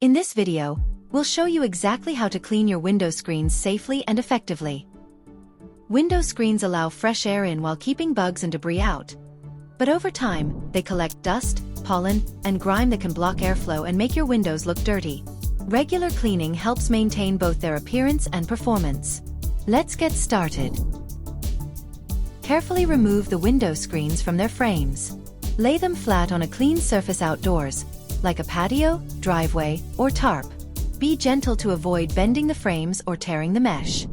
In this video, we'll show you exactly how to clean your window screens safely and effectively. Window screens allow fresh air in while keeping bugs and debris out. But over time, they collect dust, pollen, and grime that can block airflow and make your windows look dirty. Regular cleaning helps maintain both their appearance and performance. Let's get started. Carefully remove the window screens from their frames. Lay them flat on a clean surface outdoors, like a patio, driveway, or tarp. Be gentle to avoid bending the frames or tearing the mesh.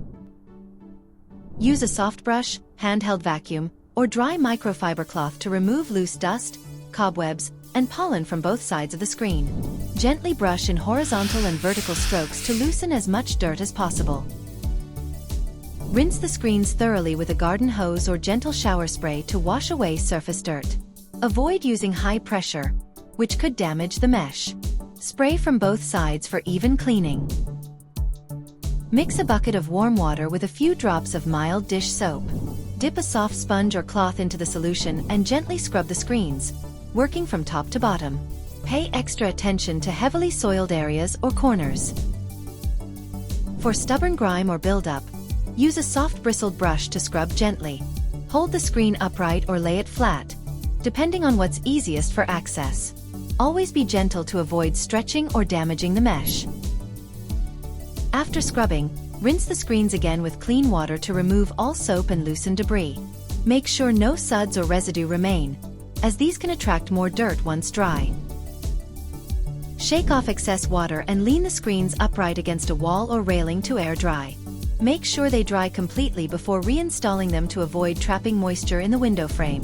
Use a soft brush, handheld vacuum, or dry microfiber cloth to remove loose dust, cobwebs, and pollen from both sides of the screen. Gently brush in horizontal and vertical strokes to loosen as much dirt as possible. Rinse the screens thoroughly with a garden hose or gentle shower spray to wash away surface dirt. Avoid using high pressure, which could damage the mesh. Spray from both sides for even cleaning. Mix a bucket of warm water with a few drops of mild dish soap. Dip a soft sponge or cloth into the solution and gently scrub the screens, working from top to bottom. Pay extra attention to heavily soiled areas or corners. For stubborn grime or buildup, use a soft-bristled brush to scrub gently. Hold the screen upright or lay it flat, depending on what's easiest for access. Always be gentle to avoid stretching or damaging the mesh. After scrubbing, rinse the screens again with clean water to remove all soap and loosen debris. Make sure no suds or residue remain, as these can attract more dirt once dry. Shake off excess water and lean the screens upright against a wall or railing to air dry. Make sure they dry completely before reinstalling them to avoid trapping moisture in the window frame.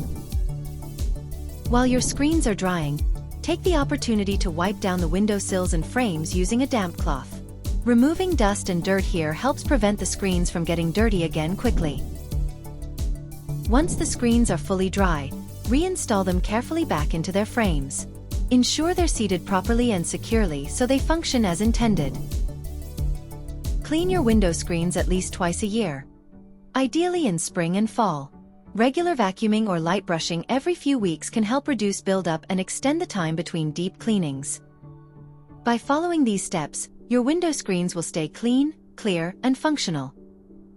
While your screens are drying, take the opportunity to wipe down the windowsills and frames using a damp cloth. Removing dust and dirt here helps prevent the screens from getting dirty again quickly. Once the screens are fully dry, reinstall them carefully back into their frames. Ensure they're seated properly and securely so they function as intended. Clean your window screens at least twice a year, ideally in spring and fall. Regular vacuuming or light brushing every few weeks can help reduce buildup and extend the time between deep cleanings. By following these steps, your window screens will stay clean, clear, and functional,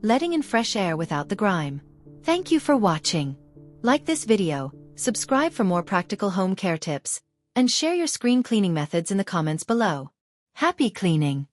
letting in fresh air without the grime. Thank you for watching. Like this video, subscribe for more practical home care tips, and share your screen cleaning methods in the comments below. Happy cleaning!